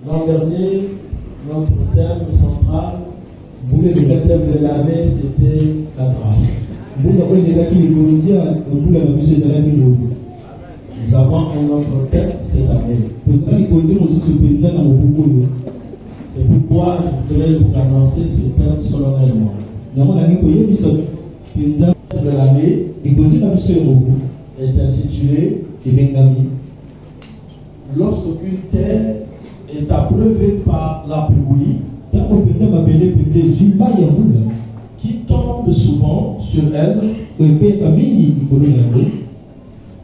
L'an dernier, notre thème central, le thème de l'année, c'était la grâce. Nous avons un autre thème cette année. C'est pourquoi je voudrais vous annoncer ce thème solennellement. Le thème de l'année est intitulé lorsqu'une terre est appreuvée par la pluie qui tombe souvent sur elle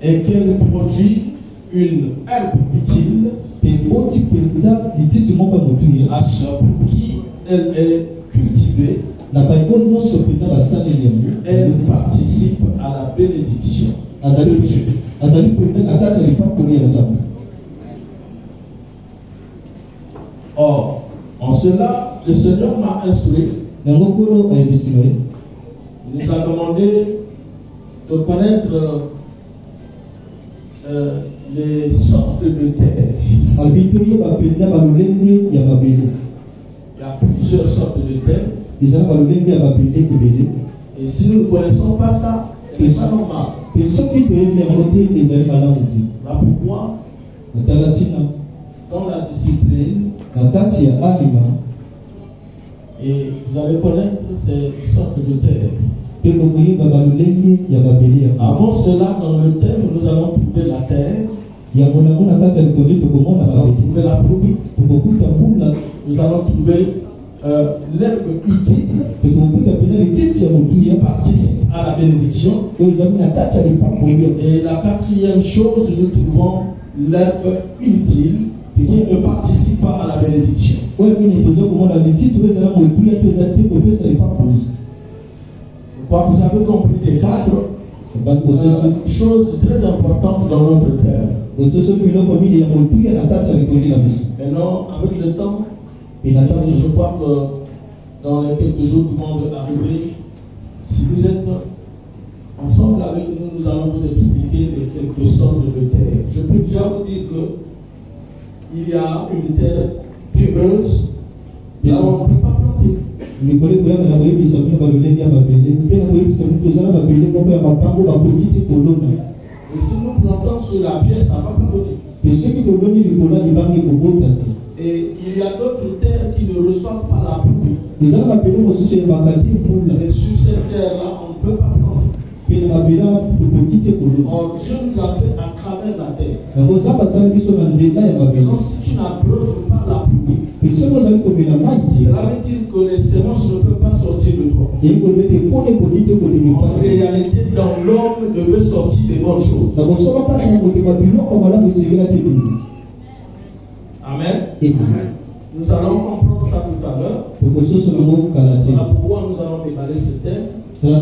et qu'elle produit une herbe utile à ceux pour qui elle est cultivée, elle participe à la bénédiction. Or, en cela, le Seigneur m'a instruit. Il nous a demandé de connaître les sortes de terre. Il y a plusieurs sortes de terre. Et si nous ne connaissons pas ça, c'est pas normal. Là pourquoi, dans la discipline, et vous allez connaître ces sortes de terre. Avant cela, dans le thème, nous allons trouver la terre. Nous allons trouver la pluie. Nous allons trouver l'herbe utile qui participe à la bénédiction. Et la quatrième chose, nous trouvons l'herbe inutile qui ne participe pas à la bénédiction. Je crois que vous avez compris les cadres. Chose très importante dans notre terre. Maintenant, avec le temps, je crois que dans les quelques jours qui vont arriver, si vous êtes ensemble avec nous, nous allons vous expliquer les quelques sortes de terre. Je peux déjà vous dire que il y a une terre pierreuse, là on ne peut pas planter. Et si nous plantons sur la pierre, ça ne va pas donner. Et il y a d'autres terres qui ne reçoivent pas la pluie. Et sur cette terre-là, on ne peut pas planter. Or, Dieu nous a fait à travers la terre. Donc, si tu n'approuves pas la pluie, cela veut dire que les semences ne peuvent pas sortir de toi. En réalité, dans l'homme devait sortir des bonnes choses. Amen. Nous allons comprendre ça tout à l'heure. Voilà pourquoi nous allons déballer ce thème. Comment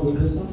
on veut ça?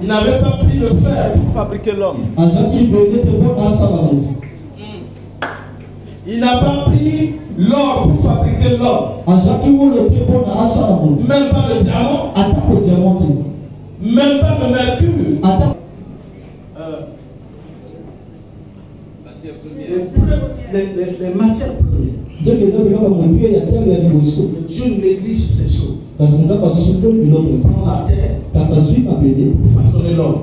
Il n'avait pas pris le fer pour fabriquer l'homme. Il n'a pas pris l'or pour fabriquer l'homme. Même pas le diamant. Même pas le mercure. Les matières premières. Dieu néglige ces choses. Prends la terre pour façonner l'homme.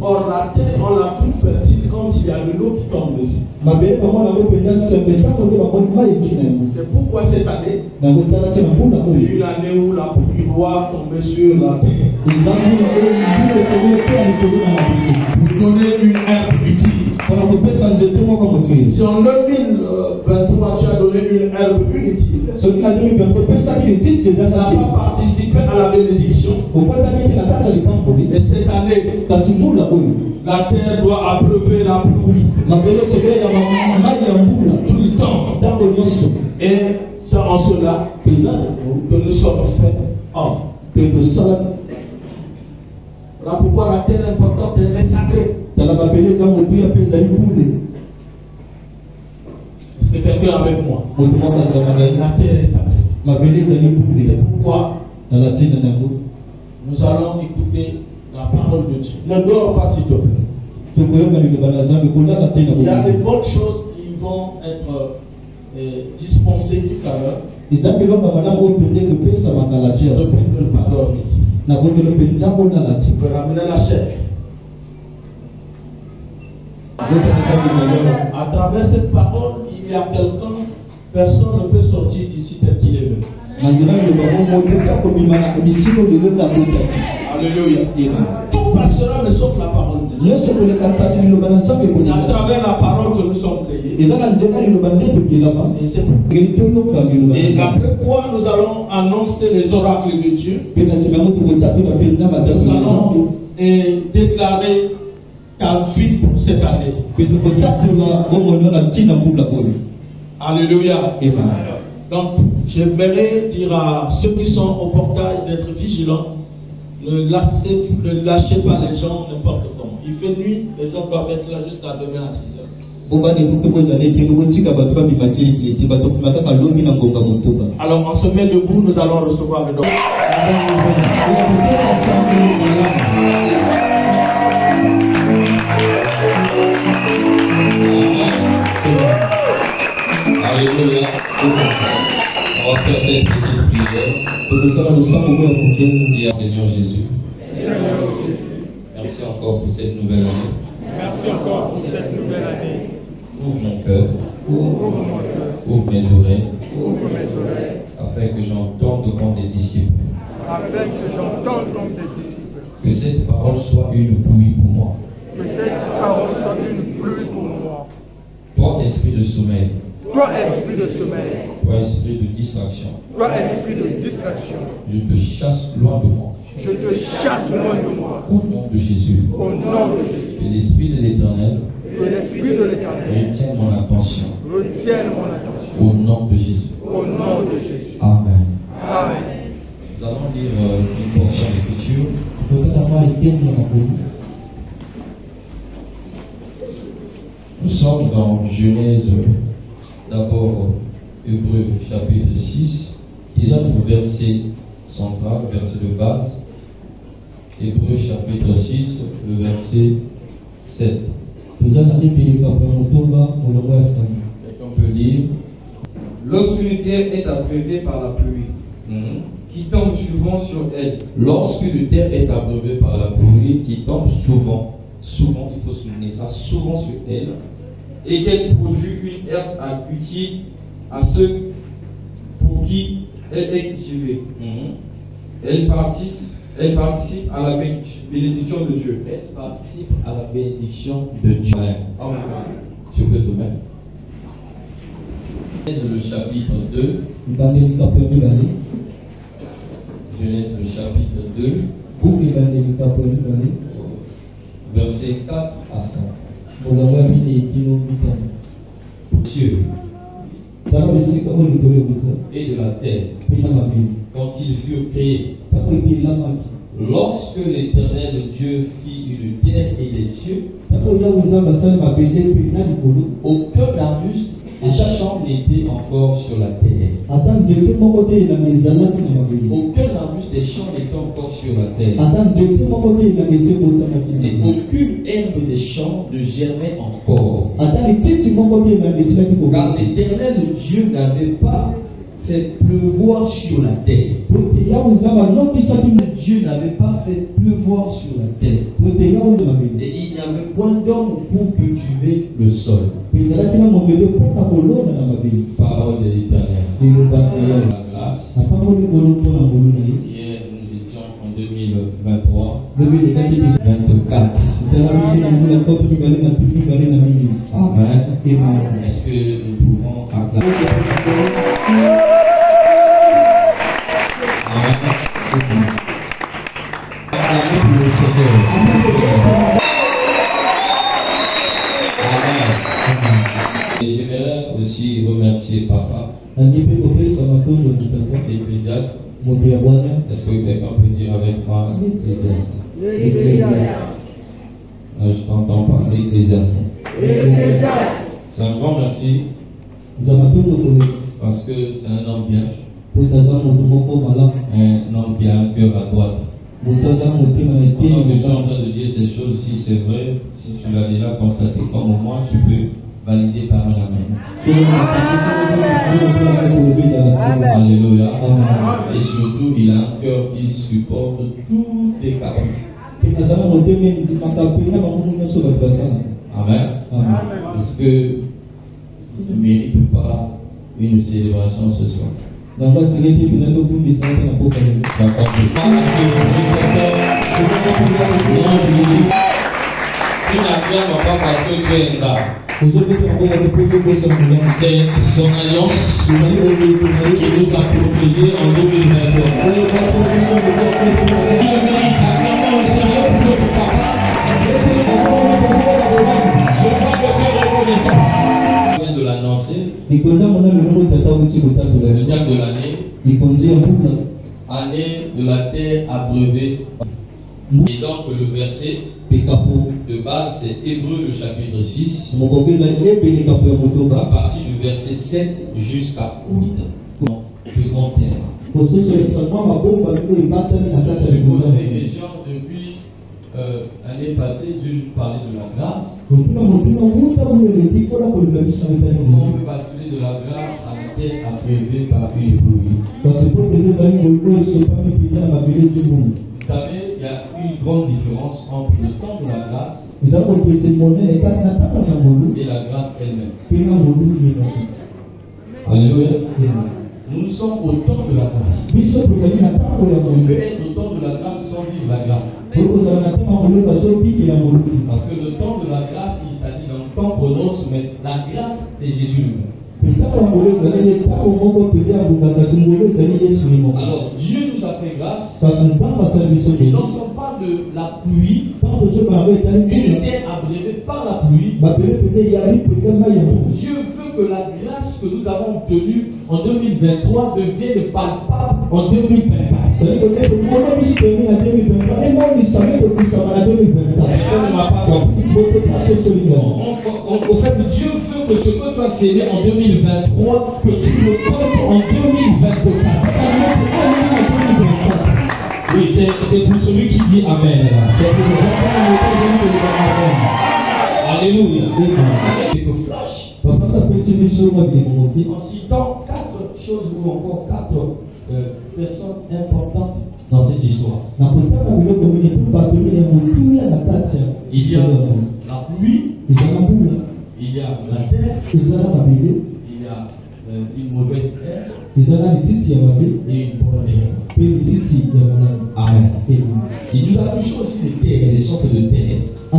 Or la terre, on la trouve fertile quand il y a de l'eau qui tombe dessus. C'est pourquoi cette année, c'est une année où la pluie doit tomber sur la terre. Pour donner une herbe utile. Si en 2023 tu as donné une herbe inutile, tu n'as pas participé à la bénédiction. Et cette année, la terre doit approuver la pluie tout le temps. Et c'est en cela que nous sommes faits hommes. Voilà pourquoi la terre est importante, elle est sacrée. Est-ce que quelqu'un est avec moi? La terre est sacrée. C'est pourquoi nous allons écouter la parole de Dieu. Ne dors pas s'il te plaît. Il y a des bonnes choses qui vont être dispensées tout à l'heure. Je te prie de ne pas dormir. Tu peux ramener la chair. À travers cette parole, il y a quelqu'un, personne ne peut sortir d'ici tel qu'il est venu. Alléluia. Tout passera, mais sauf la parole de Dieu. C'est à travers la parole que nous sommes créés. Et après quoi nous allons annoncer les oracles de Dieu. Nous allons déclarer ta vie pour cette année. Alléluia. Donc, j'aimerais dire à ceux qui sont au portail d'être vigilants. Ne lâchez pas les gens n'importe comment. Il fait nuit, les gens doivent être là jusqu'à demain à 6 heures. Alors, on se met debout, nous allons recevoir le don. Alléluia. On va faire cette petite prière. Seigneur Jésus. Merci encore pour cette nouvelle année. Merci encore pour cette nouvelle année. Ouvre mon cœur. Ouvre mon cœur. Ouvre mes oreilles. Ouvre mes oreilles. Afin que j'entende comme des disciples. Afin que j'entende comme des disciples. Que cette parole soit une pluie pour moi. Que cette parole soit une pluie pour moi. Toi, esprit de sommeil. Toi, esprit de sommeil. Toi, esprit de distraction. Toi, esprit de distraction. Je te chasse loin de moi. Je te chasse loin de moi. Au nom de Jésus. Au nom de Jésus. Que l'esprit de l'Éternel. Que l'esprit de l'Éternel. Retienne mon attention. Retienne mon attention. Au nom de Jésus. Au nom de Jésus. Amen. Amen. Nous allons lire une portion d'écriture. Nous sommes dans Genèse, d'abord Hébreux chapitre 6, qui est là le verset central, verset de base. Hébreux chapitre 6, le verset 7. Quelqu'un peut lire. Lorsque le terre est abreuvée par la pluie, qui tombe souvent sur elle. Lorsque le terre est abreuvée par la pluie, qui tombe souvent, il faut souligner ça, souvent sur elle, et qu'elle produit une herbe utile à ceux pour qui elle est cultivée. Elle participe à la bénédiction de Dieu. Elle participe à la bénédiction de Dieu. Amen. Tu peux te mettre. Genèse le chapitre 2. Genèse le chapitre 2. Verset 4 à 5. Dieu et de la terre, quand ils furent créés, lorsque l'Éternel Dieu fit une terre et des cieux, aucun arbuste des champs n'était encore sur la terre. Aucun arbuste des champs n'était encore sur la terre. Et aucune herbe des champs ne germait encore. Car l'Éternel Dieu n'avait pas fait pleuvoir sur la terre. Dieu n'avait pas fait pleuvoir sur la terre. Et il n'y avait point d'homme pour cultiver le sol. Parole de l'Éternel. La grâce. Hier, nous étions en 2021. 24. Amen. Est-ce que nous pouvons acclamer? Amen. Acclamer pour le Seigneur. Amen. Et j'aimerais aussi remercier Papa. Ecclésiaste. Est-ce que quelqu'un peut dire avec moi Ecclésiaste? Je t'entends parler Ecclésiaste. C'est un grand merci. Parce que c'est un homme bien. Un homme qui a un cœur à droite. Pendant que je suis en train de dire ces choses, si c'est vrai, si tu l'as déjà constaté comme moi, tu peux valider par un amen. Alléluia. Et surtout, il a un cœur qui supporte toutes les caprices. Amen. Parce que il ne mérite pas une célébration ce soir. D'accord. Tu n'acclames pas parce que tu es un gars. C'est son alliance qui nous a protégés en 2023. Dieu mérite, acclamons le Seigneur pour notre papa. Je crois que tu es reconnaissant. Je viens de l'annoncer. Le terme de l'année. Année de la terre abreuvée. Et donc le verset de base c'est Hébreux le chapitre 6 à partir du verset 7 jusqu'à 8. Plus grand terme. Je vous avais déjà depuis l'année passée dû parler de la grâce. On peut basculer de la grâce à la terre abreuvée par une pluie. Vous savez, il y a une grande différence entre le temps de la grâce et la grâce elle-même. Alléluia. Nous sommes au temps de la grâce. On peut être au temps de la grâce sans vivre la grâce. Parce que le temps de la grâce, il s'agit d'un temps chronos, mais la grâce, c'est Jésus lui-même. Alors Dieu nous a fait grâce. Et lorsqu'on parle de la pluie, une terre abreuvée par la pluie, Dieu veut que la grâce que nous avons obtenue en 2023 devienne palpable en 2024. Au fait, Dieu veut que ce que tu as sémé en 2023, que tu le portes en 2024. Oui, c'est pour celui qui dit Amen. Alléluia. Quelques flashs. En citant 4 choses ou encore 4 personnes importantes dans cette histoire. Il y a la pluie, il y a la terre, il y a une mauvaise terre et une bonne terre. Amen. Il nous a touché aussi des terres, des sortes de terres. Et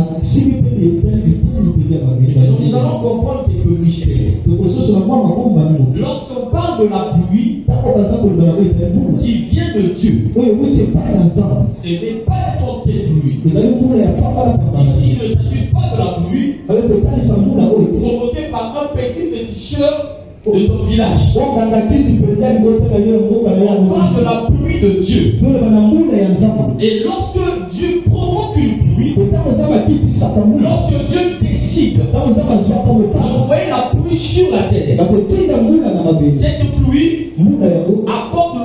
donc nous allons comprendre quelques mystères. Lorsqu'on parle de la pluie qui vient de Dieu, ce n'est pas n'importe quelle pluie. Ici, il ne s'agit pas de la pluie provoquée par un petit féticheur de ton village. On parle de la pluie de Dieu. Et lorsque Dieu provoque une pluie, lorsque Dieu décide d'envoyer la pluie sur la terre, cette pluie apporte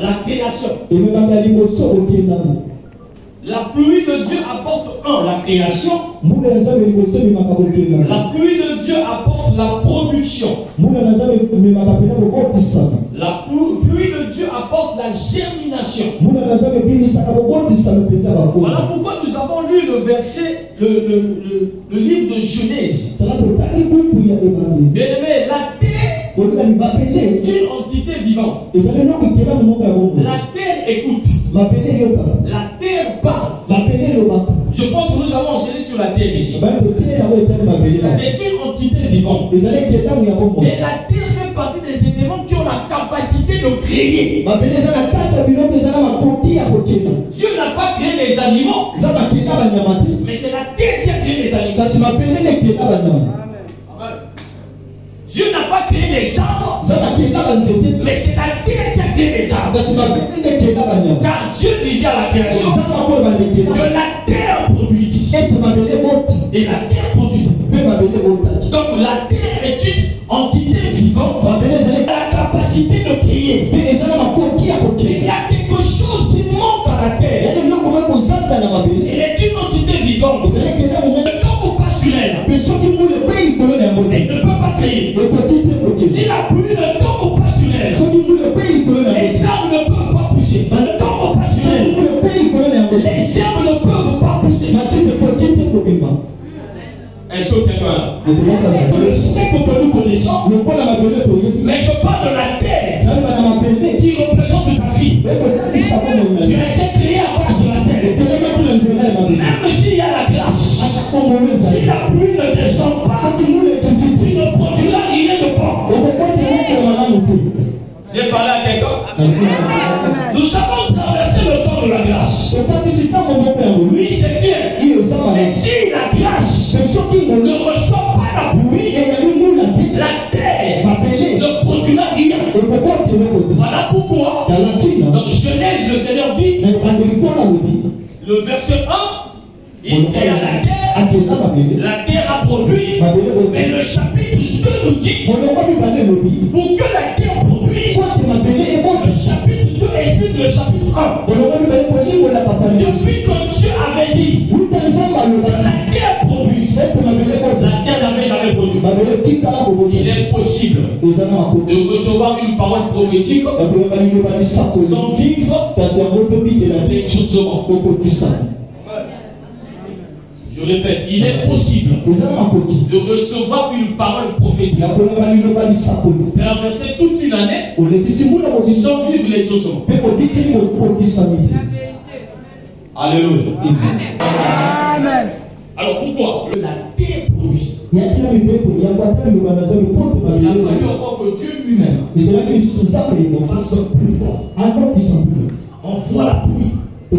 la création. La pluie de Dieu apporte la création. La pluie de Dieu apporte la production. La pluie de Dieu apporte la germination. Voilà pourquoi nous avons lu le verset, le livre de Genèse. Bien aimé, la terre est une entité vivante. La terre écoute. La terre parle. sur la terre ici. Bah, le pied là où était ma belle là. C'est une entité vivante. Vous allez que là où il y a beaucoup. Et la terre fait partie des éléments qui ont la capacité de créer. Ma belle ça la tasse à biloko ça ma côté à côté. Dieu n'a pas créé les animaux, Ça va qu'il a nyamati. mais c'est la terre qui a créé les animaux. Parce que ma belle n'est que là nyama. Dieu n'a pas créé les arbres, Ça va qu'il a nzete. mais c'est la terre qui a créé les arbres. Parce que ma belle n'est que là nyama. Car Dieu disait à la création Ça va pour ma belle que là. la terre produit. Et ma belle monte. Et la terre produit. Mais ma belle monte. Donc la terre est une entité vivante. Ma belle elle Elle a la capacité de créer. mais ça va côté à Il côté. y a quelque chose qui monte à la terre. Elle est là comme un zanda na ma belle. Elle est une entité vivante. Vous allez que là où Ne tombe pas sur elle. mais ceux qui mourent le pays pour le Elle monde. ne peut pas créer. Le petit est bloqué. Si la pluie ne tombe pas sur elle, Ceux qui mourent le pays pour le monde. les arbres ne peuvent pas pousser. Ne tombe pas sur Ceux qui elle. mourent le pays pour le monde. Les arbres ne peuvent pas pousser. Mathilde est bloquée, est bloquée. Est-ce que quelqu'un Le comment ça se le sait que nous connaissons, Le quoi la ma belle pour y mais je parle de la terre Là va ma belle. qui représente ta fille. Mais quand il s'appelle Tu le as été créé à base de la terre. Même s'il y a la grâce, si la pluie ne descend pas, tu ne produiras rien de bon. J'ai parlé à quelqu'un. Nous avons traversé le temps de la grâce. Oui, c'est bien. Mais si la grâce ne reçoit pas la pluie, la terre ne produira rien. Voilà pourquoi, dans Genèse, le Seigneur dit, le verset 1, il créa la terre a produit, mais le chapitre 2 nous dit, pour que la terre produise, le chapitre 2 explique le chapitre 1. Depuis que Dieu avait dit que la terre produise, la terre n'avait jamais produit. Il est possible de recevoir une parole prophétique sans vivre avec justement. Je répète, il est possible de recevoir une parole prophétique, traverser toute une année sans vivre l'exaucement. Alléluia. Amen. Alors pourquoi la terre produit? Il a fallu encore que Dieu lui-même fasse plus fort. Envoie la pluie. On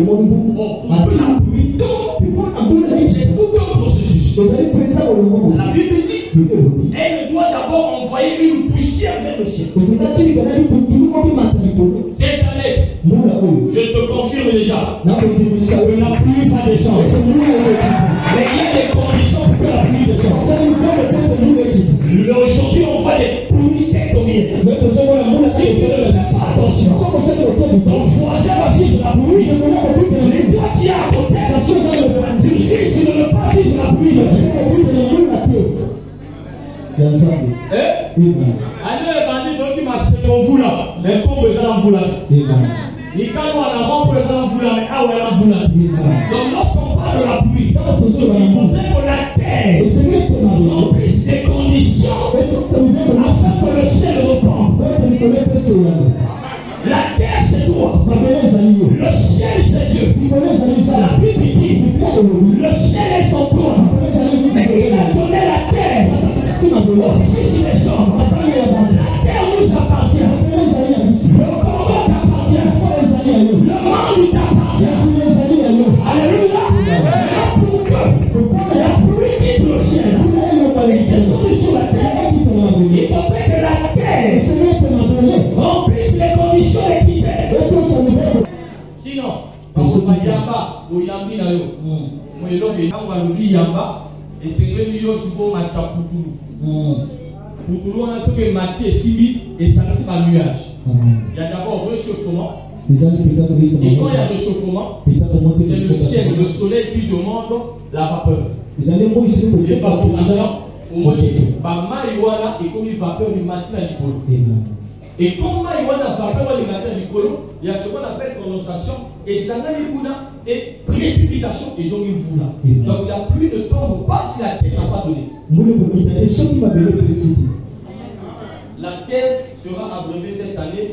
voit la pluie tombe. C'est tout un processus. La Bible dit, elle doit d'abord envoyer une poussière vers le ciel. Cette année, je te confirme déjà que la pluie va descendre. Mais il y a des conditions pour que la pluie descende. Aujourd'hui, on voit des pluies secs comme il est. Si tu ne fais pas attention, ton voisin va vivre la pluie. Et toi qui es à côté, tu risques de ne pas vivre la pluie. Allez, bandit, donc il m'a serré au vous là. Mais comme besoin vous là. Il quand on a avant besoin vous là, mais ah ouais, vous là. Donc lorsqu'on parle de la pluie, il faudrait que la terre remplisse des conditions afin que le ciel retombe. La terre c'est toi. Le ciel c'est Dieu. La Bible dit le ciel est son trône. Mais il a donné la terre aux fils des hommes. La terre nous appartient. Le corps t'appartient. Le monde t'appartient. Alléluia. Pour que la pluie quitte le ciel et descende sur la terre, il faudrait que la terre remplisse les conditions équitaires. Sinon, parce que Yamba, ou Yambi na yo, moi je l'ai dit Yamba, et c'est que nous sommes souvent Matia Poutoulou. Poutoulou, on a ce que Matia est si et ça c'est pas nuage. Il y a d'abord réchauffement. Et quand il y a réchauffement, c'est le ciel, le soleil qui demande la vapeur. Évaporation, au moins, Maïwana est comme une vapeur du matin à l'icolo. Et comme Maïwana vapeur du matin à l'icolo, il y a ce qu'on appelle condensation, et ça n'a et précipitation, et donc une voula. Donc la pluie ne tombe pas si la terre n'a pas donné. La terre sera abreuvée cette année.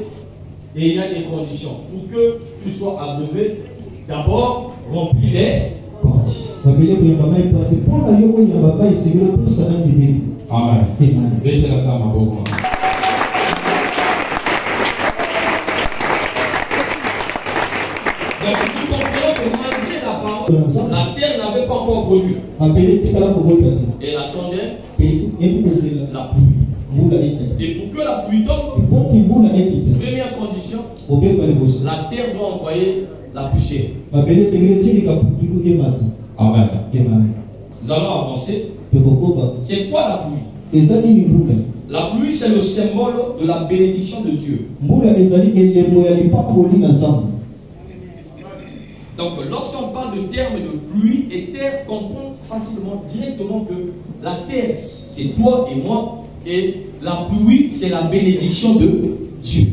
Et il y a des conditions. Pour que tu sois abreuvé, d'abord, remplis les conditions. Amen. Mettez la ça, ma pauvre. Donc, tu comprends que malgré la parole, la terre n'avait pas encore produit. Elle attendait la pluie. Et pour que la pluie tombe, première condition, la terre doit envoyer la poussière. Amen. Nous allons avancer. C'est quoi la pluie? La pluie, c'est le symbole de la bénédiction de Dieu. Donc, lorsqu'on parle de terme de pluie, et terre comprend facilement, directement que la terre, c'est toi et moi, et la pluie, c'est la bénédiction de Dieu.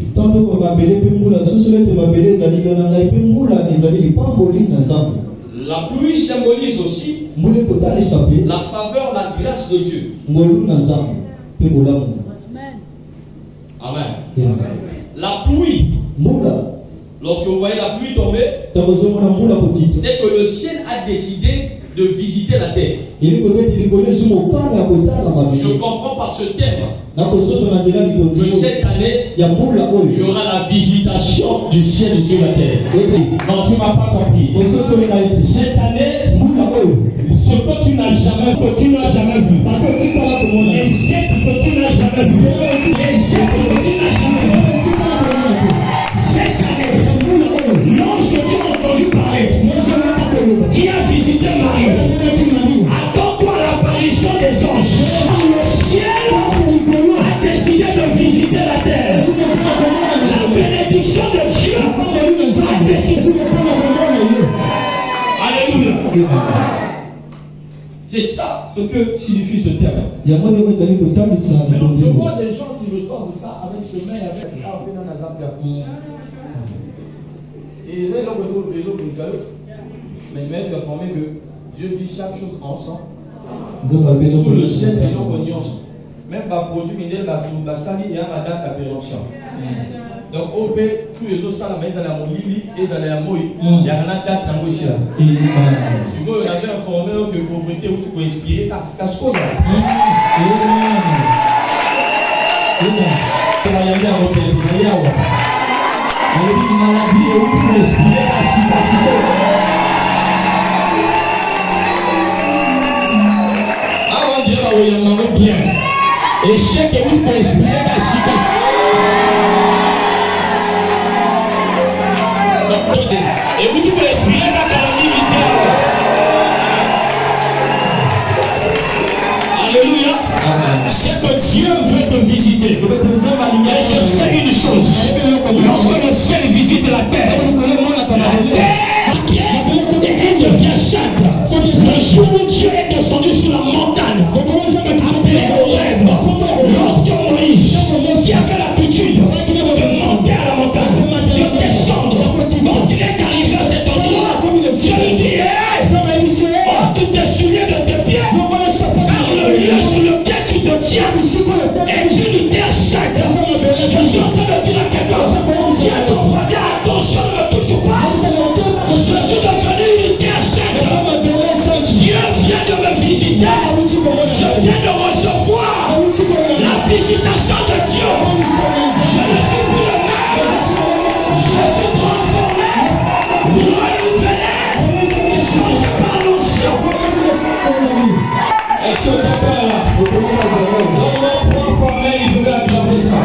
La pluie symbolise aussi la faveur, la grâce de Dieu. Amen. La pluie, lorsque vous voyez la pluie tomber, c'est que le ciel a décidé de visiter la terre. Je comprends par ce thème que cette année, il y aura la visitation du ciel sur la terre. Non, tu ne m'as pas compris. Cette année, ce que tu n'as jamais vu, les siècles que tu n'as jamais vu, cette année, l'ange que tu as entendu parler, qui a visité Marie, attends-toi l'apparition des anges. Le ciel a décidé de visiter la terre. La bénédiction de Dieu a décidé. Alléluia. C'est ça ce que signifie ce terme. Je vois des gens qui reçoivent ça avec ce mail, avec ça, et là, les autres, mais même d'informer que Dieu dit chaque chose ensemble. Sous le ciel et non en nuance. Même par produit minéral, la salle, il y a la date de péremption. Donc, au pays, tous les autres salles, ils allaient à mon lit, ils allaient à Moïse. Il y a une date à Moïse. Si vous avez informé que pauvreté où tu peux inspirer, t'as ce qu'on a. Avant de dire, il y en a bien. Et chaque que vous pouvez exprimer la citation. Et vous pouvez exprimer la calamité. Alléluia. C'est que Dieu veut te visiter. Et je sais une chose. Lorsque le ciel visite la terre, elle devient sainte. Le jour où Dieu est descendu sur la montagne, appelé Horeb, lorsque Moïse, qui avait l'habitude de monter à la montagne, de descendre, quand il est arrivé à cet endroit, Dieu lui dit, hey, ôte tes souliers de tes pieds, car le lieu sur lequel tu te tiens est une terre sainte. Je suis en train de dire à quelqu'un, si à ton frère, attention, ne me touche pas, je suis devenu une terre sainte. Dieu vient de me visiter, je viens de recevoir la visitation de Dieu. Je ne suis plus le même, je suis transformé, renouvelé, changé par l'onction. Est-ce que tu es là? Dans mon point formel, il veut acclamer ça.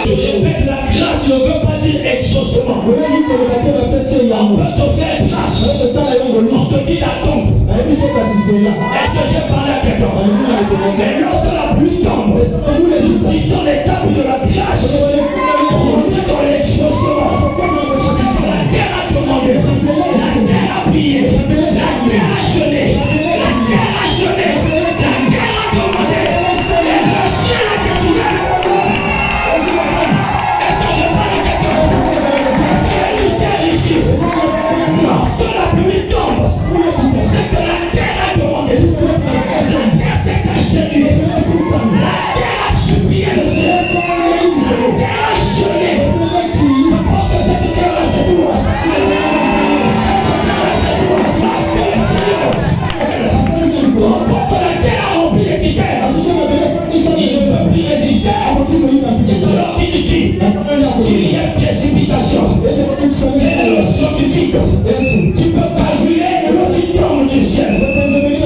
Je répète, la grâce ne veut pas dire exaucement. On peut te faire grâce. On te dit la tombe. Est-ce que j'ai parlé à quelqu'un? Mais lorsque la pluie tombe, nous dit dans les tables de la grâce, on est dans l'exaucement. La terre a demandé, la terre a prié, la terre a jeûné, la terre a jeûné, la terre a demandé, et le ciel a décidé. Est-ce que je parle à quelqu'un? Ici, lorsque la pluie tombe, c'est que la terre a demandé, la terre s'est cachée, la terre a supplié le ciel, la terre a scientifique. Tu peux calculer l'eau qui tombe du ciel.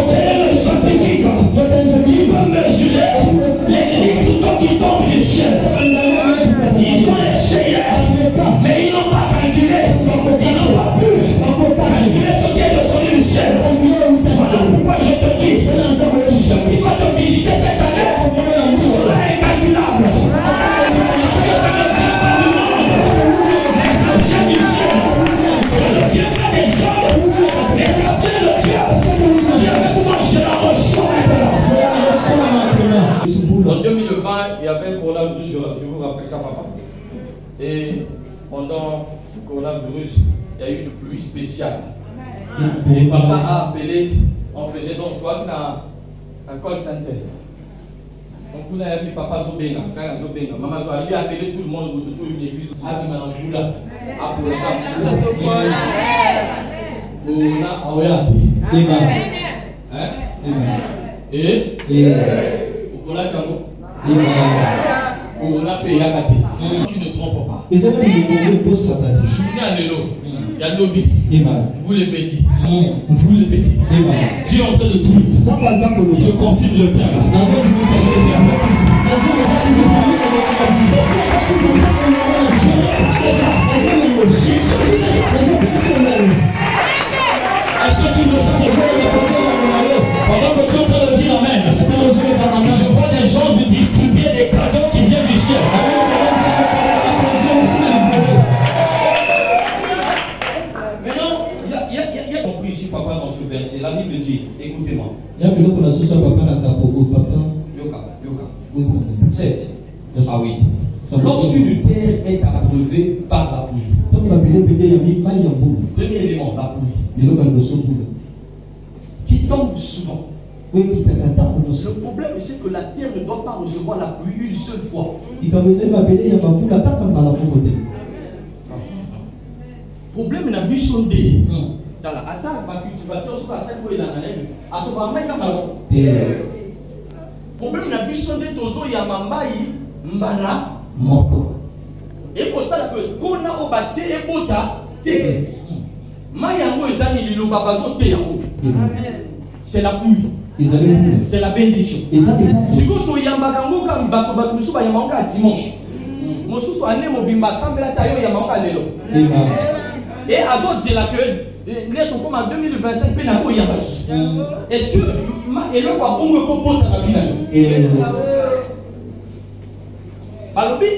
Quel est le scientifique qui peut mesurer les litres d'eau qui tombent du ciel? Ils ont essayé, mais ils n'ont pas calculé. Ils n'ont pas pu calculer ce qui est descendu du ciel. Voilà pourquoi je te dis, ce qui va te visiter cette année sera incalculable. Parce que ça ne tient pas du monde, mais ça vient du ciel. Ça ne vient pas des hommes, mais ça vient de Dieu. Viens avec moi, je la ressens maintenant. En 2020, il y avait le coronavirus, je vous rappelle ça, papa. Et pendant le coronavirus, il y a eu une pluie spéciale. Et papa a appelé, on faisait donc toi qui a un call center. Donc on a appelé papa Zobenga, quand Zobenga, maman Zobenga, lui a appelé tout le monde, tout une église, a dit maintenant vous là, a pour on a envoyé. Et on a on a payé à côté. Tu ne trompes pas. Et ça veut dire que vous savez. Je suis à l'élo. Il y a lobby. Vous les petits. Vous les petits. Dieu est en train de dire. Ça par exemple, je confirme le Père. Est-ce que tu me sens déjà pendant que tu es en train de dire Amen? Je vois des gens se distribuer des cadeaux qui viennent du ciel. Maintenant, il y a compris ici, papa, dans ce verset. La Bible dit, écoutez-moi. Il y a que l'on a su ça, papa, la capo, papa. Yoka. 7 à 8. Lorsqu'une terre est approuvée par la pluie. Premier élément, la pluie. Qui tombe souvent. Le problème, c'est que la terre ne doit pas recevoir la pluie une seule fois. Problème n'a plus sondé. Dans la attaque, ma cultivateur, ce pas cette fois il a à ce moment même ballon. Problème n'a plus sondé tozo yamambai mbala moko. Et pour ça que qu'on a obati et bota te. Mayango ezani lilo babazo te yango. C'est la pluie. C'est la bénédiction. Si vous avez un bagango comme bato bato musu ba yamanga dimanche. Mosusu ane mobimba sambela tayo yamanga lelo. Et azo dit là que les tout comme en 2025 pe na ko yambash. Est-ce que et le quoi bongo ko bota na finale. Balobi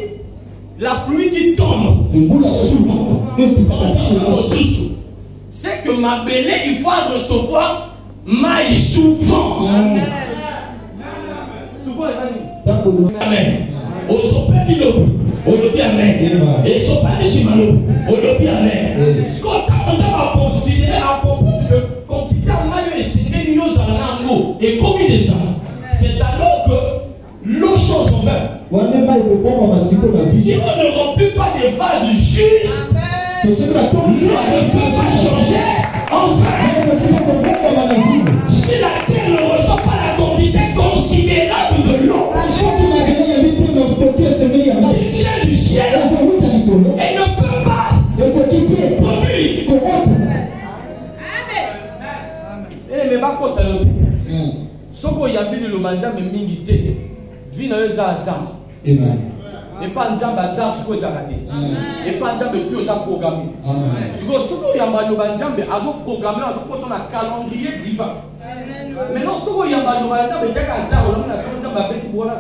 la pluie qui tombe souvent. C'est que ma belle il faut recevoir maï souvent. Souvent les amis. Amen. Au sopé du lobe. Au lobe amen. Et sopé du chimalo. Au lobe amen. Ce qu'on a considéré à propos que quand il y a maï et c'est des choses à l'anneau et commis déjà. C'est alors que l'eau change en vin. Si on ne remplit pas des vases justes, l'eau ne peut pas changer en vin. Si la terre ne reçoit pas la quantité considérable de l'eau qui vient du ciel, elle ne peut pas produire. Mais pas quoi ça soko yambili le manja me mingi te vina yo za azam et pas nzamba azam siko zakati et pas nzamba tout ça programmé soko yamba lo banjambe azo programmé azo porter na calendrier divin. Maintenant soko yamba lo banjambe teka azam lo na nzamba petit bola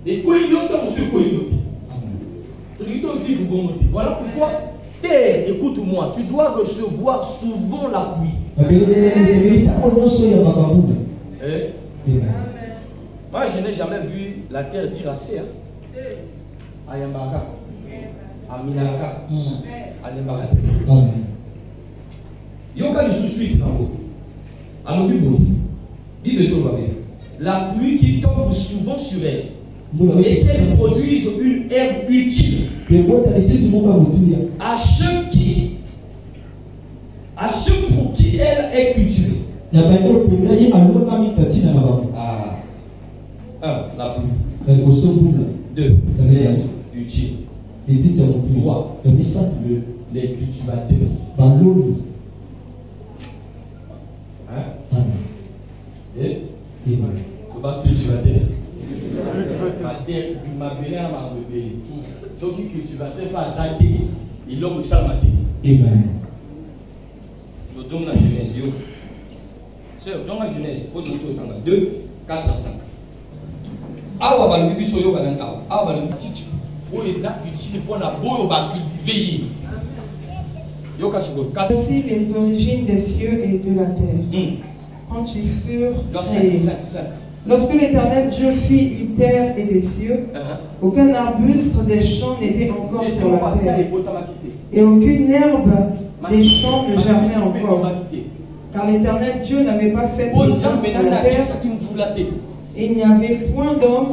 et quoi il y a monsieur quoi il y a voilà pourquoi terre, écoute-moi, tu dois recevoir souvent la pluie. Moi, je n'ai jamais vu la terre dire assez. À Yamaka, à Minaka, à Nembaka. Yoka du sous-suite, à nos Bible, la pluie qui tombe souvent sur elle. Et qu'elle produise une herbe utile à ceux pour qui elle est cultivée. La pluie. 2. Utile. 3. les cultivateurs. Bazoli. Hein? Et le bas cultivateur. Il m'a appelé à ma bébé. Ceux qui cultivateurs pas ça, ils l'ont ça matin. Amen. Je donne la jeunesse. C'est dans la jeunesse. 2, 4, 5. Awa ba bibi so yo ba nan awa. Awa ba Titi. Pour les actes utiles pour la boue, on va cultiver. Yo ka sigo 4. Voici les origines des cieux et de la terre. Quand ils furent créés. Lorsque l'Éternel Dieu fit une terre et des cieux, aucun arbuste des champs n'était encore sur la terre, et aucune herbe des champs ne germait encore, car l'Éternel Dieu n'avait pas fait l'homme sur la terre, et il n'y avait point d'homme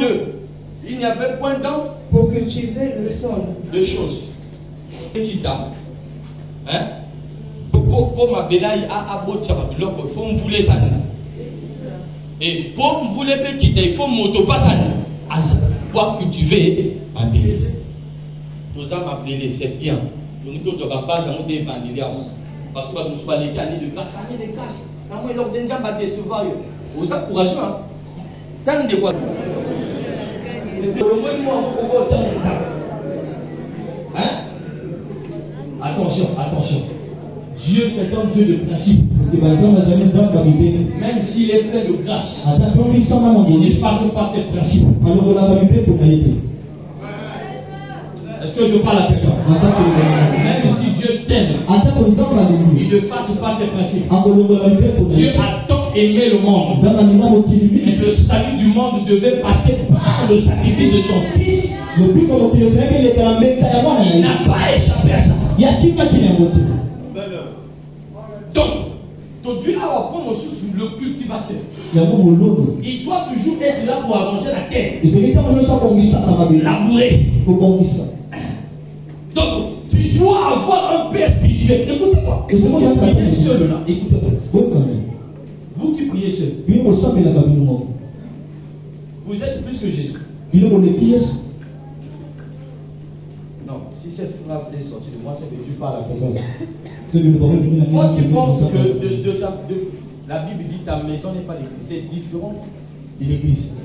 il n'y avait point d'homme pour cultiver le sol. Deux choses. Qui dame. Hein? Pour ma bélaï à bout de ça, il faut me vouler ça. Et pour me vouler quitter, il faut m'auto pas ça. Pour cultiver ma bélaï. Nous avons appelé, c'est bien. Nous ne pas pas à nous demander. Parce que nous sommes allés année de grâce, année de grâce. Nous avons l'ordre d'un pas décevoir. Vous encourageons. Quand nous dévoilons. Hein? Attention, attention. Dieu, c'est un Dieu de principe. Même s'il est plein de grâce, il n'efface pas ses principes. Est-ce que je parle à quelqu'un? Même si Dieu t'aime, il ne fasse pas ses principes. Dieu a tant aimé le monde. Et le salut du monde devait passer par le sacrifice de son fils. Il n'a pas échappé à ça. Donc, ton Dieu a apprendre sur le cultivateur. Il doit toujours être là pour arranger la terre. Labourer. Donc, tu dois avoir un père spirituel. Écoutez-moi. Vous qui priez seul là, écoutez-moi. Vous qui priez seul, vous êtes plus que Jésus. Non, si cette phrase est sortie de moi, c'est que tu parles à quelqu'un. Moi qui pense que la Bible dit ta maison n'est pas l'église, c'est différent de l'église.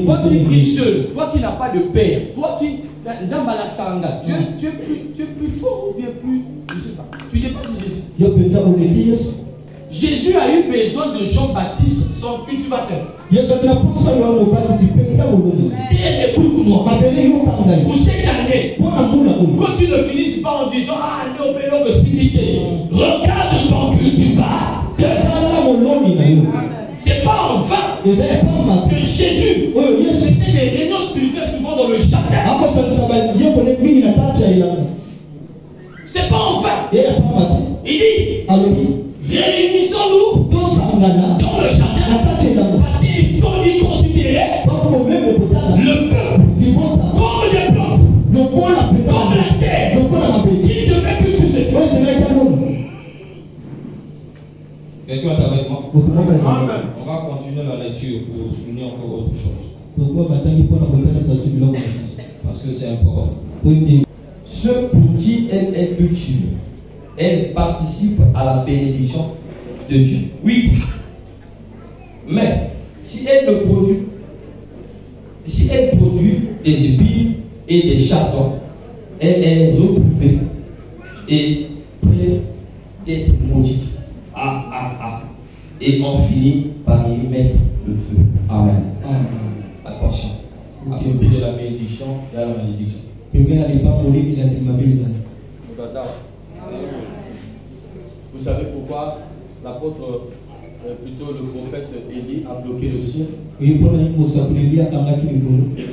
Toi qui pries seul, toi qui n'as pas de père, toi qui. Tu es plus fort ou bien plus. Je ne sais pas. Tu dépasses Jésus. Jésus a eu besoin de Jean-Baptiste, son cultivateur. Et écoute-moi. Pour cette année, quand tu ne finisses pas en disant ah, nous opérons de civilité, regarde ton cultivateur. C'est pas en vain que Jésus c'était des réunions spirituelles souvent dans le jardin. C'est pas en vain. Il dit réunissons-nous dans le jardin parce qu'il considérait le peuple comme des plantes, comme la terre qui devait cultiver. Quelqu'un est avec moi? On va continuer la lecture pour souligner encore autre chose. Parce que c'est important. Ce pour qui elle est cultivée, elle participe à la bénédiction de Dieu. Oui. Mais si elle produit des épines et des chatons, elle est reprouvée et prête d'être maudite. Et on finit par y mettre le feu. Amen. Attention. À côté de la bénédiction, il y a la malédiction. Vous savez pourquoi l'apôtre, plutôt le prophète Élie, a bloqué le ciel? Il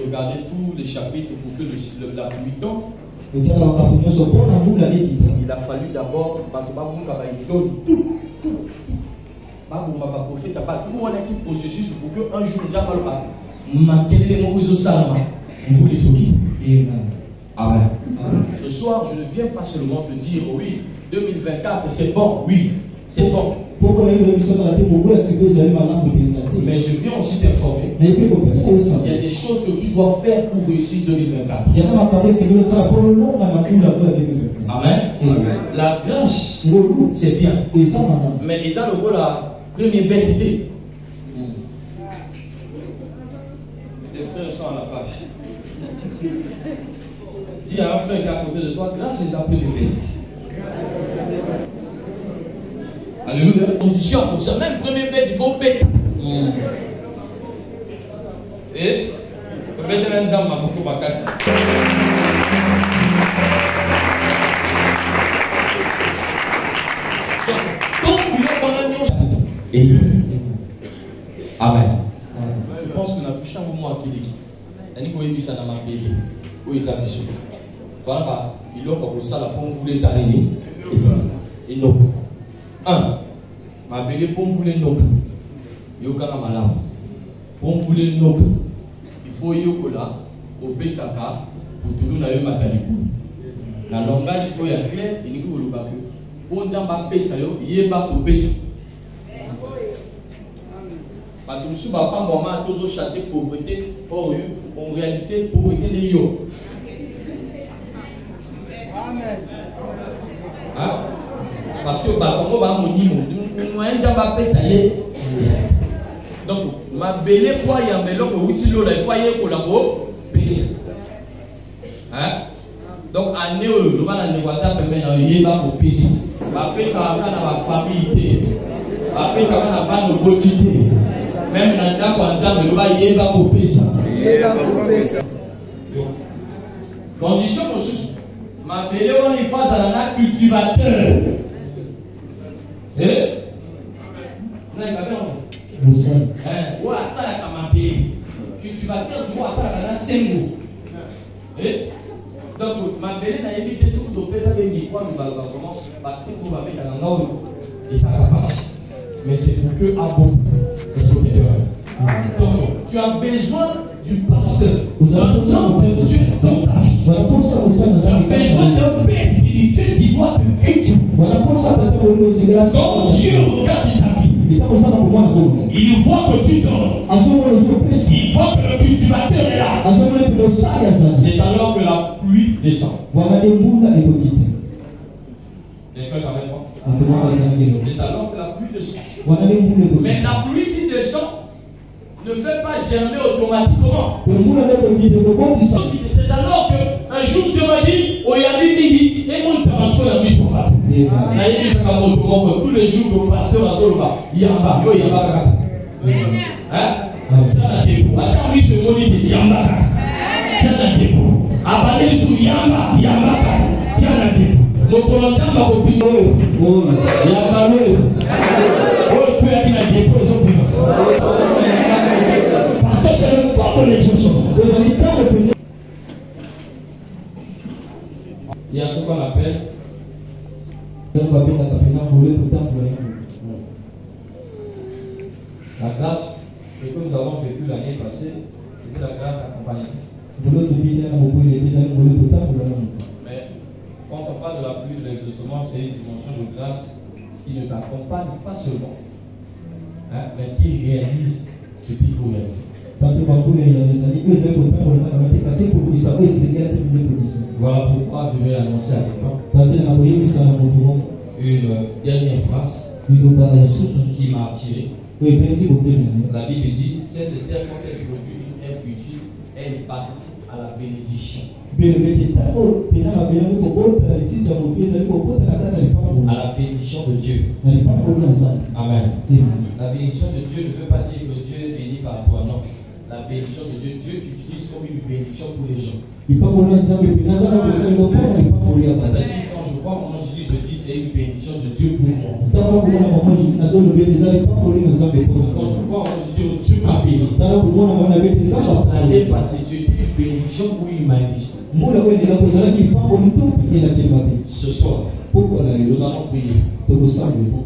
regardait tous les chapitres pour que la pluie tombe. Il a fallu d'abord tout. Tout le monde est un processus pour qu'un jour nous avons Amen. Ce soir, je ne viens pas seulement te dire oui, 2024 c'est bon, oui, c'est bon. Mais je viens aussi t'informer. Il y a des choses que tu dois faire pour réussir 2024. Amen. La grâce, c'est bien. Mais ils ont le la première bête idée. Les frères sont à la page. Dis à un frère qui est à côté de toi, grâce, ils appellent les bêtes. Alléluia. Condition pour ça. Même premier bête, il faut bête. Et bête un exemple, ma beaucoup ma casse. Donc, il y a et amen. Je pense qu'on a touché un moment à Kiliki. Il y a une ça dans ma pays. Où ils habitent. Voilà, il y a pour ça la pompe pour les araignées. Et non. Ma belle pompe pour les nobles. Il y a un malade. Pompe pour les nobles. Il faut y aller là. Au pays Saka. Pour tout le monde, il y a un matalikou. La langage, il faut y aller clair. Il y a un bac. Pour dire que il y a un bac au pays. Parce que nous sommes pas moment tous chasser pauvreté. Or, en réalité, pauvreté les yo. Amen. Parce que comment va mon niveau, nous avons ça y est. Donc ma belle foi y a melon au outil là, il faut y collabo pêche. Donc année le va la négocier permet na y va pour pêche. Ma pêche ça va dans ma famille. Ma pêche ça va dans pas nos quotidien. Même dans la quantité le va y va pour pêche. Condition ma belle on est face à la cultivateur. Donc, ma belle n'a évité ce que tu fais, ça veut dire quoi, nous allons comment passer pour avec un ordre et ça passe. Mais c'est pour que à beaucoup de ce donc, tu as besoin du pasteur. Nous avons besoin de Dieu dans ta vie. Tu as besoin d'un père spirituel qui doit te guider. Quand Dieu regarde ta vie, il voit que tu dors. Il voit que le cultivateur est là. C'est alors que la pluie descend. Quelqu'un est avec moi? C'est alors que la pluie descend. Mais la pluie qui descend ne fait pas germer automatiquement. C'est alors qu'un jour Dieu m'a dit, et mon s'amasco la mission là. Tous les jours le pasteur a dit, il y a un bas, il y a un bas. Ça n'a dépôt. Attends, oui, ce mot dit, il y a un bas. Ça n'a dépôt. Abalé sous Yamba, tiens la dépôt. Mon volontaire m'a repris, il y a un bas. Oh, tu as dit la dépôt, ils ont pris. Parce que c'est le corps de l'exaucement. Il y a ce qu'on appelle la grâce. Ce que nous avons vécu l'année passée, c'était la grâce accompagnatrice. Mais quand on parle de la pluie de l'exaucement, c'est une dimension de grâce qui ne t'accompagne pas seulement, mais qui réalise ce qu'il faut réaliser. Voilà pourquoi je vais annoncer à quelqu'un une dernière phrase qui m'a attiré. La Bible dit, cette terre quand elle produit une herbe utile, elle participe à la bénédiction. À la bénédiction de Dieu. Amen. La bénédiction de Dieu ne veut pas dire que Dieu est béni par toi, non. La bénédiction de Dieu, Dieu t'utilise comme une bénédiction pour les gens. Quand je crois en Jésus, je dis c'est une bénédiction de Dieu pour moi. Quand je crois en Jésus, Dieu m'a béni. L'année passée, Dieu était une bénédiction pour une malédiction. Ce soir, nous allons prier pour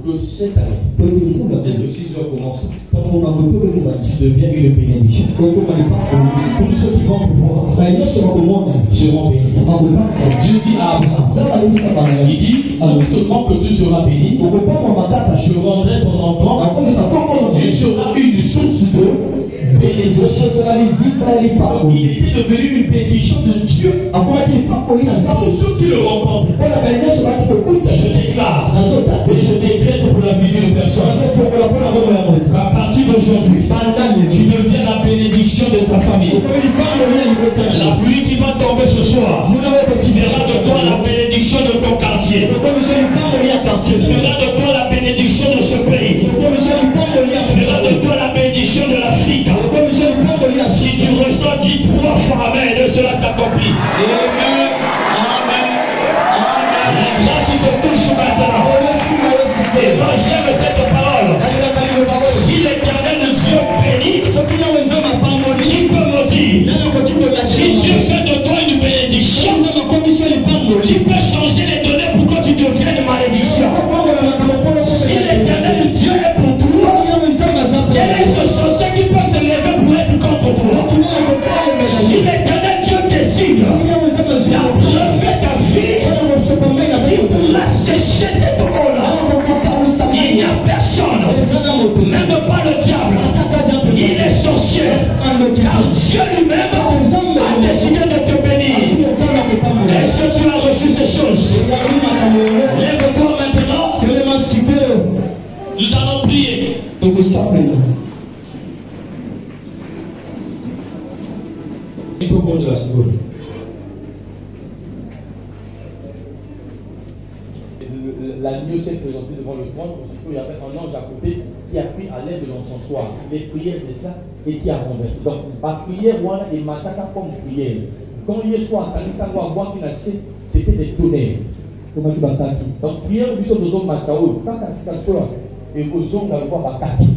que cette année, dès que 6 heures commence, tu deviens une bénédiction. Tous ceux qui vont pouvoir seront bénis. Dieu dit à Abraham, il dit, non seulement que tu seras béni, je rendrai ton enfant, tu seras une source de bénédiction. Il était devenu une bénédiction de Dieu pour ceux qui le rencontrent. Je déclare et je décrète pour la vie d'une personne. À partir d'aujourd'hui, tu deviens la bénédiction de ta famille. La pluie qui va tomber ce soir fera de toi la bénédiction de ton quartier. Fera de toi la bénédiction de ce pays. Fera de toi la bénédiction de l'Afrique. Si tu ressens, dis 3 fois amen et cela s'accomplit. Amen. Amen. Amen. La grâce te touche maintenant. Et moi j'aime cette parole. Si l'éternel de Dieu bénit, qui peut me dire, si Dieu fait de toi une bénédiction, qui peut changer les données pour que tu deviennes une malédiction. Si l'éternel de Dieu est pour toi, quel est ce sorcier qui peut se lever pour être contre toi? Si l'éternel Dieu décide d'enlever ta vie, qui pourra sécher cette eau-là? Il n'y a personne, même pas le diable, il est sorcier, car Dieu lui-même a décidé de te bénir. Est-ce que tu as reçu ces choses? Lève-toi maintenant, nous allons prier. Il faut qu'on de la seconde. L'agneau s'est présenté devant le trône, aussitôt il y avait un ange à côté qui a pris à l'aide de l'encensoir les prières de ça et qui a renversé. Donc, la prière, voilà, et mataka comme prière. Quand hier soir, ça nous a voir qu'il a dit, c'était des tonnerres. Donc, prière, nous sommes dans un matao. Quand la situation est aux hommes, on va voir Bakaki.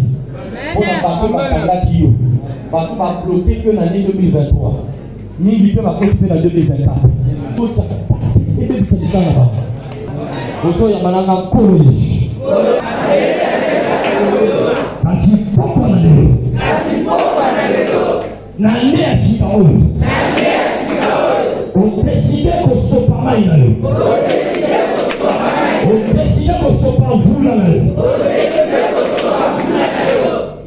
On a battu Bakaki. On va bloquer que l'année 2023. Ni il peut faire la 2024. Et puis, c'est ça là-bas. Oto ya mananga kolo kasi papa na lelo na nde achika oyo odeside kosopa mai na yo odeside kosopa mvula na yo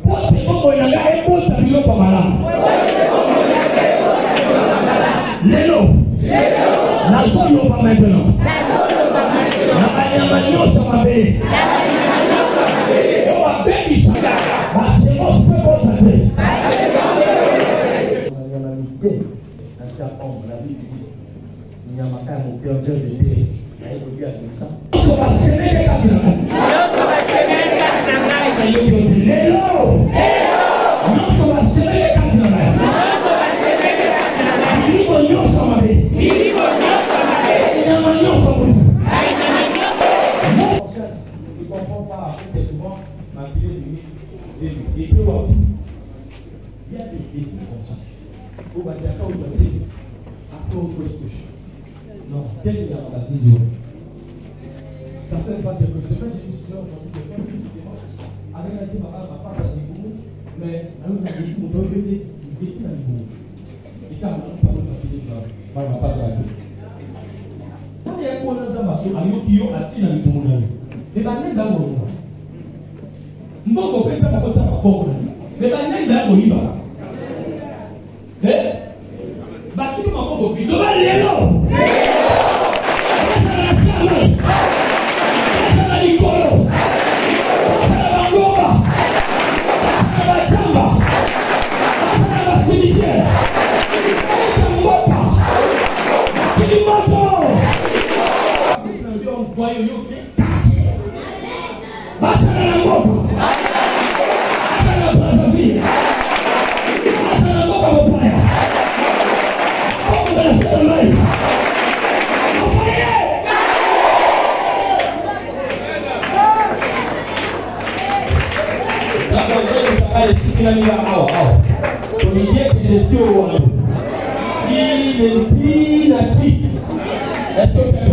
pote bongo yanga ebota biloko malamu lelo nazoloba maintenant na nyonso mabe obabebisa basemose mpe bota te natia ombre la bible dit nyamaka ya mopervers de te naye kozi akisa nyonso basemele kati na ngai lelo nyonso basemele kati na ngai biliko nyonso mabe nyama nyonso motu. Je ne comprends pas complètement ma vie de vie. Il y a des défis comme ça. Au Batiaka, au Baté, après au couche. Non, quel est la bâtisse? Ça fait pas quelque chose. J'ai une situation aujourd'hui, quelqu'un qui dit avec la team, ma part à Niboumou, mais alors on a dit qu'on doit aider une défi à Niboumou. Et quand on parle de ma fille, ma part à Niboumou. Quand il y a un point d'ambassade, il y a un tina Niboumou. Mais pas même dans le monde. Mbongo pesa makosa makoko. Mais pas même dans le monde. C'est bati makoko vido ba lelo. Asa la sama. Asa la likolo. Asa la ngoma. Asa la chamba. Asa la cimetière. Asa mopa. Kilimoto. On voit yo. Basta na moto. Basta na filosofia. Basta na boca papaya. Como da sua mãe. Papaya. La cosa è che la mia con i dieci lezioni. Chi le ti da ti. È solo per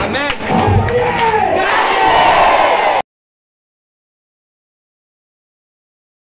Amen.